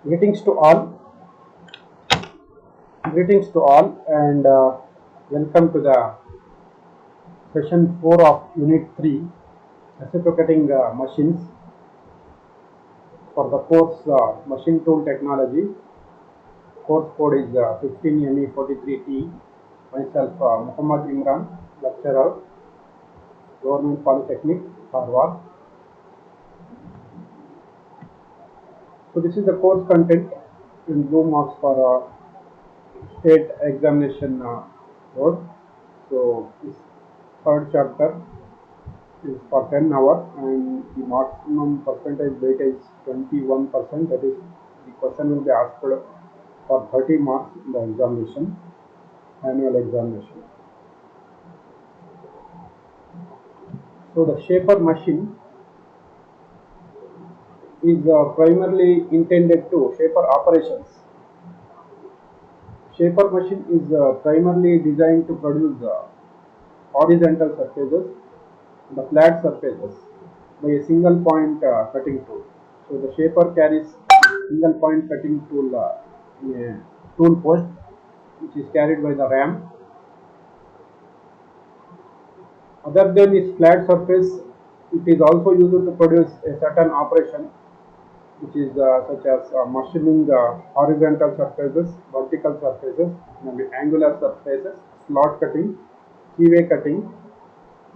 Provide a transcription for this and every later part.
Greetings to all, and welcome to the session 4 of Unit 3, Reciprocating Machines for the course Machine Tool Technology. Course code is 15ME43T. Myself, Muhammad Imran, lecturer, Government Polytechnic, Harvard. So this is the course content in blue marks for state examination board. So this third chapter is for 10 hours and the maximum percentage weightage is 21%. That is, the question will be asked for 30 marks in the examination, annual examination. So the shaper machine is primarily intended to shaper operations. Shaper machine is primarily designed to produce horizontal surfaces, the flat surfaces, by a single point cutting tool. So the shaper carries single point cutting tool in a tool post, which is carried by the ram. Other than its flat surface, it is also used to produce a certain operation, which is such as machining horizontal surfaces, vertical surfaces, maybe angular surfaces, slot cutting, keyway cutting,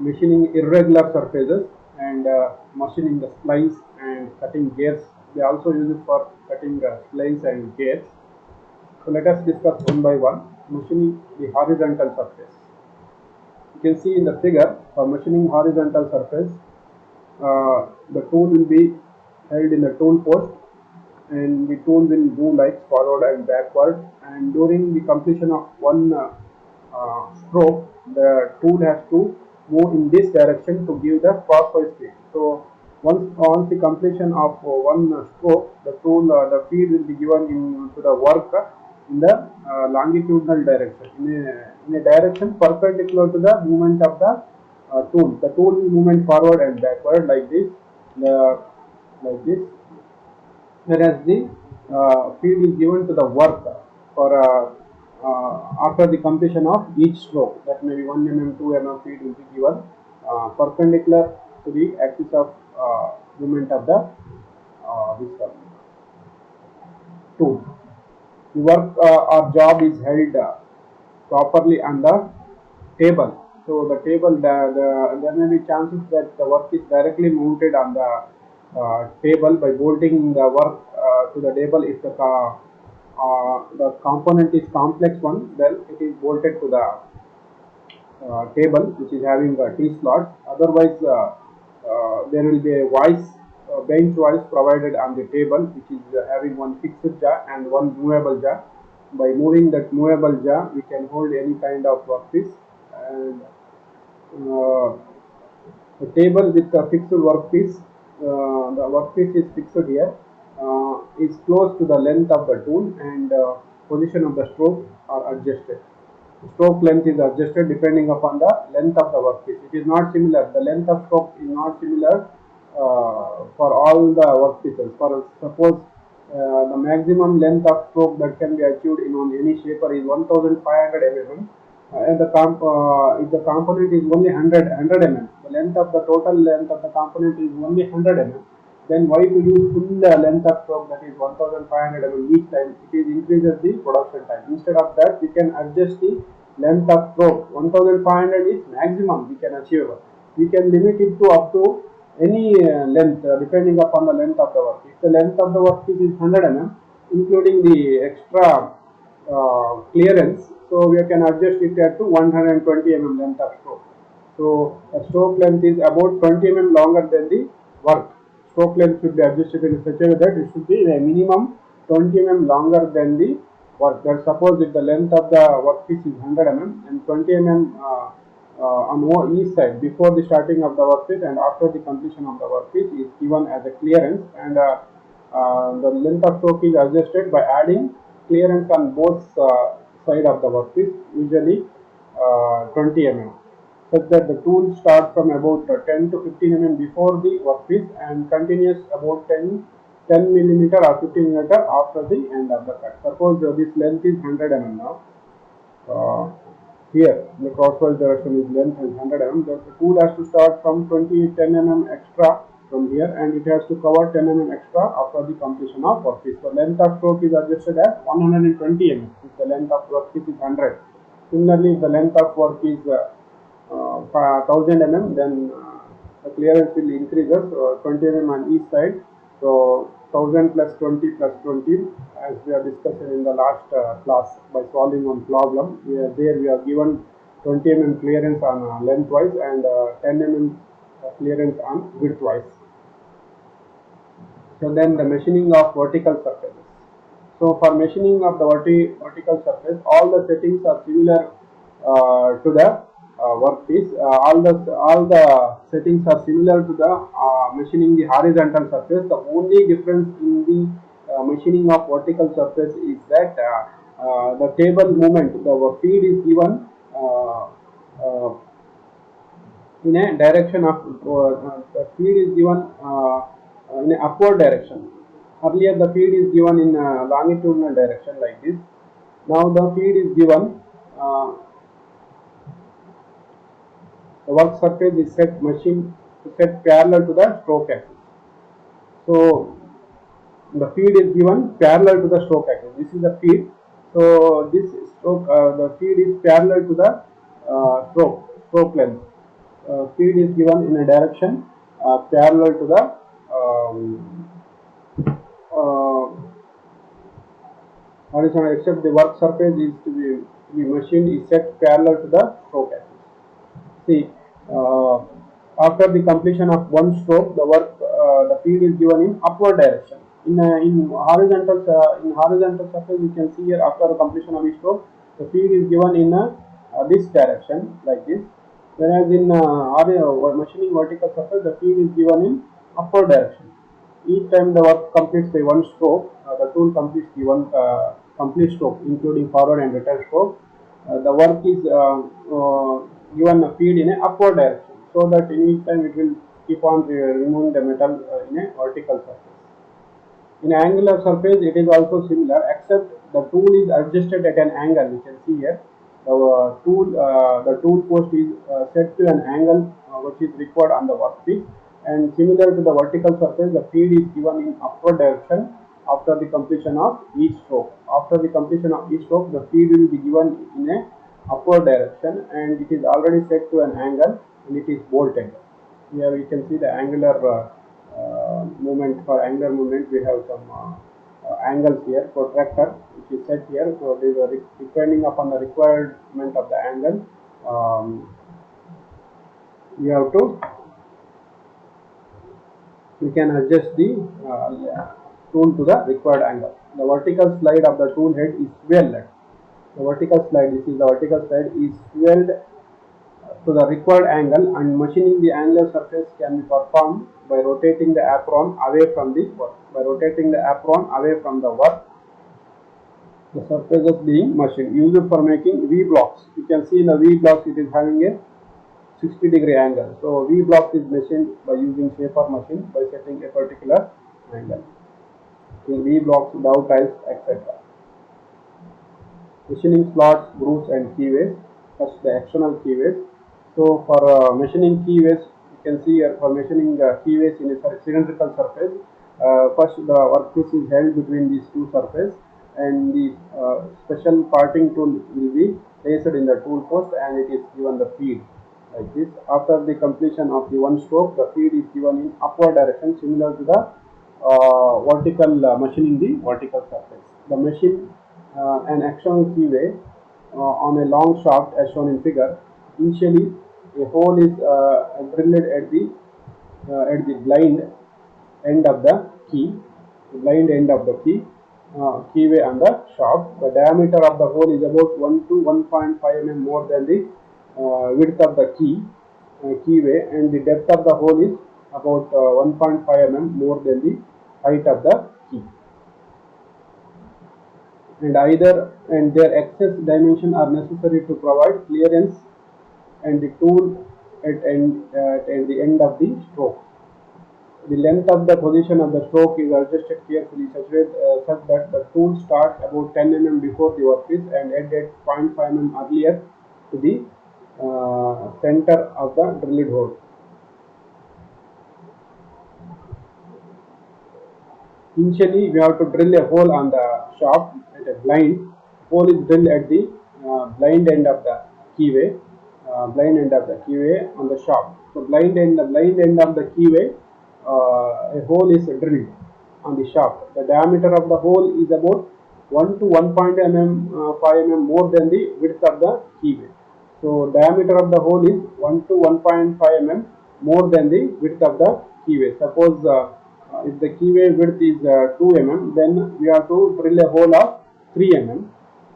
machining irregular surfaces, and machining the splice and cutting gears. They also use it for cutting splice and gears. So let us discuss one by one. Machining the horizontal surface. You can see in the figure, for machining horizontal surface, the tool will be held in the tool post, and the tool will move like forward and backward, and during the completion of one stroke, the tool has to move in this direction to give the clockwise speed. So once the completion of one stroke, the tool the feed will be given to the work in the longitudinal direction, in a direction perpendicular to the movement of the tool. The tool will movement forward and backward like this, like this, whereas the feed is given to the work for after the completion of each stroke. That may be 1 mm, 2 mm feed will be given perpendicular to the axis of movement of the this tool. The work or job is held properly on the table. So the table, there may be chances that the work is directly mounted on the table by bolting the work to the table. If the component is complex one, then it is bolted to the table, which is having T slots. Otherwise, there will be a bench vise provided on the table, which is having one fixed jaw and one movable jaw. By moving that movable jaw, we can hold any kind of workpiece, and the table with a fixed workpiece, the workpiece is fixed here, is close to the length of the tool, and position of the stroke are adjusted. Stroke length is adjusted depending upon the length of the workpiece. It is not similar. The length of stroke is not similar for all the workpieces. For suppose the maximum length of stroke that can be achieved in on any shaper is 1500 mm, and if the component is only 100 mm, the length of the total length of the component is only 100 mm, then why to use full length of stroke, that is 1500 mm each time? It is increases the production time. Instead of that, we can adjust the length of stroke. 1500 is maximum we can achieve. We can limit it to up to any length depending upon the length of the work. If the length of the work is 100 mm, including the extra clearance, so we can adjust it to 120 mm length of stroke. So a stroke length is about 20 mm longer than the work. Stroke length should be adjusted in such a way that it should be a minimum 20 mm longer than the work. That suppose if the length of the workpiece is 100 mm and 20 mm on each side before the starting of the workpiece and after the completion of the workpiece is given as a clearance, and the length of stroke is adjusted by adding clearance on both side of the workpiece, usually 20 mm, such that the tool starts from about 10 to 15 mm before the workpiece and continues about 10 10 millimeter or 15 millimeter after the end of the cut. Suppose this length is 100 mm now. Here the crosswise direction is length is 100 mm. The tool has to start from 10 mm extra from here, and it has to cover 10 mm extra after the completion of workpiece. So length of stroke is adjusted as 120 mm if the length of workpiece is 100. Similarly, if the length of work is 1000 mm, then the clearance will increase us 20 mm on each side. So 1000 plus 20 plus 20, as we have discussed in the last class by solving one problem. We have given 20 mm clearance on lengthwise and 10 mm clearance on widthwise. So then the machining of vertical surfaces. So for machining of the vertical surface, all the settings are similar to the workpiece. All the settings are similar to the machining the horizontal surface. The only difference in the machining of vertical surface is that the table movement, the feed is given in a direction of the feed is given in an upward direction. Earlier the feed is given in a longitudinal direction like this. Now the feed is given, the work surface is set parallel to the stroke axis. So the feed is given parallel to the stroke axis. This is the feed. So this stroke, the feed is parallel to the stroke length. Feed is given in a direction parallel to the horizontal, except the work surface is to be machined is set parallel to the stroke axis. See, after the completion of one stroke, the feed is given in upward direction. In horizontal surface, you can see here after the completion of each stroke, the feed is given in this direction like this. Whereas in machining vertical surface, the feed is given in upward direction. Each time the work completes by one stroke, the tool completes the one complete stroke, including forward and return stroke. The work is given a feed in a upward direction, so that in each time it will keep on removing the metal in a vertical surface. In angular surface, it is also similar, except the tool is adjusted at an angle. You can see here the tool post is set to an angle which is required on the workpiece, and similar to the vertical surface, the feed is given in upward direction after the completion of each stroke. After the completion of each stroke, the feed will be given in a upward direction, and it is already set to an angle and it is bolted. Here we can see the angular movement. For angular movement, we have some angles here, protractor which is set here. So depending upon the requirement of the angle, we can adjust the tool to the required angle. The vertical slide of the tool head is swelled. The vertical slide, this is the vertical slide, is swelled to the required angle, and machining the angular surface can be performed by rotating the apron away from the work. By rotating the apron away from the work, the surface is being machined, used for making V blocks. You can see in the V blocks it is having a 60-degree angle. So V block is machined by using shaper machine by setting a particular angle. In V blocks, dowel tiles, etc. Machining slots, grooves, and keyways. First, the external keyways. So for machining keyways, you can see here for machining keyways in a cylindrical surface. First, the workpiece is held between these two surfaces, and the special parting tool will be placed in the tool post, and it is given the feed like this. After the completion of the one stroke, the feed is given in upward direction, similar to the vertical machining the vertical surface. The machine an external keyway on a long shaft as shown in figure. Initially, a hole is drilled at the blind end of the keyway on the shaft. The diameter of the hole is about 1 to 1.5 mm more than the width of the keyway, and the depth of the hole is about 1.5 mm more than the height of the key. And their excess dimension are necessary to provide clearance and the tool at the end of the stroke. The length of the position of the stroke is adjusted carefully such that the tool starts about 10 mm before the workpiece and ends at 0.5 mm earlier to the center of the drilled hole. Initially, we have to drill a hole on the shaft at a blind. Hole is drilled at the blind end of the keyway, on the shaft. So the blind end of the keyway, a hole is drilled on the shaft. The diameter of the hole is about 1 to 1.5 mm more than the width of the keyway. So diameter of the hole is 1 to 1.5 mm more than the width of the keyway. Suppose if the keyway width is 2 mm, then we have to drill a hole of 3 mm,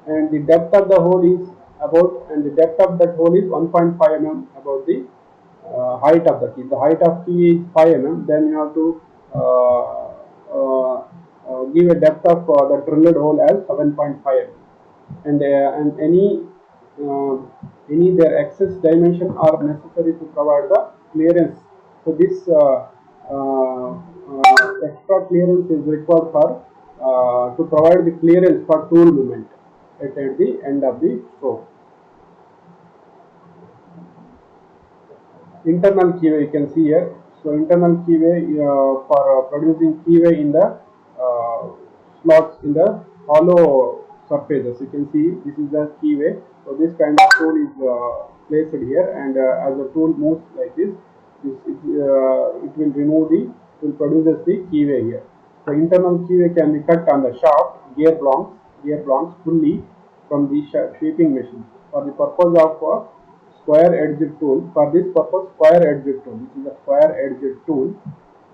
and the depth of the hole is the depth of that hole is 1.5 mm about the height of the key. The height of key is 5 mm, then you have to give a depth of the drilled hole as 7.5 mm, and any their excess dimension are necessary to provide the clearance. So this extra clearance is required for to provide the clearance for tool movement at the end of the stroke. Internal keyway you can see here. So internal keyway for producing keyway in the slots in the hollow surfaces. You can see this is the keyway. So this kind of tool is placed here, and as the tool moves like this, it will remove the it will produces the keyway here. So internal keyway can be cut on the shaft gear blanks fully from the shaping machine for the purpose of square edged tool. For this purpose, square edged tool. This is a square edged tool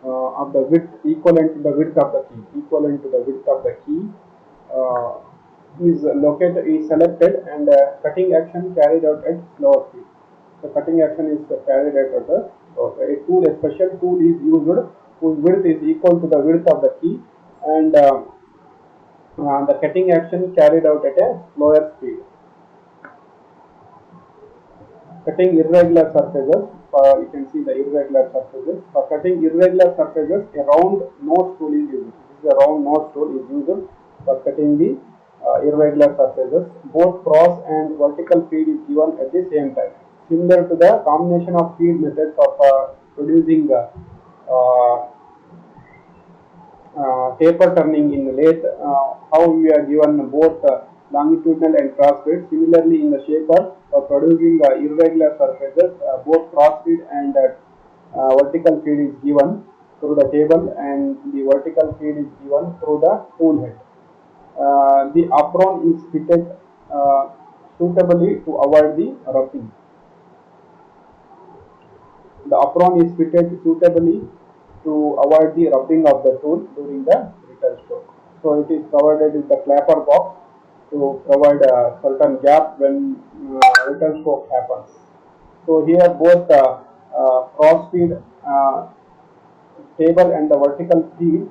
of the width equivalent to the width of the key. Uh, is selected, and cutting action carried out at slower speed. The cutting action is carried out at a special tool is used whose width is equal to the width of the key, and the cutting action carried out at a slower speed. Cutting irregular surfaces, you can see the irregular surfaces. For cutting irregular surfaces, a round nose tool is used. This is a round nose tool is used for cutting the irregular surfaces. Both cross and vertical feed is given at the same time. Similar to the combination of feed methods of producing taper turning in lathe, how we are given both longitudinal and cross feed. Similarly, in the shaper, for producing irregular surfaces, both cross feed and vertical feed is given through the table, and the vertical feed is given through the tool head. The apron is fitted suitably to avoid the roughing. The apron is fitted suitably to avoid the rubbing of the tool during the return stroke. So it is provided with the clapper box to provide a certain gap when return stroke happens. So here both cross feed table and the vertical feed,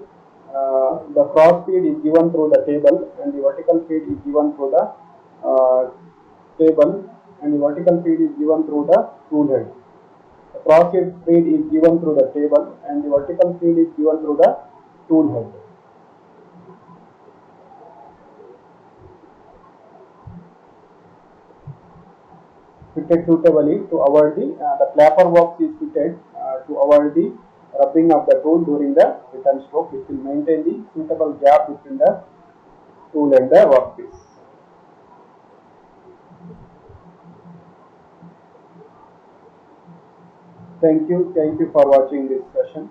the cross feed is given through the table, and the vertical feed is given through the table, and the vertical feed is given through the tool head. The cross feed is given through the table, and the vertical feed is given through the tool head. Fitted suitably to avoid the clapper box is fitted to avoid the rubbing of the tool during the return stroke, which will maintain the suitable gap between the tool and the workpiece. Thank you for watching this session.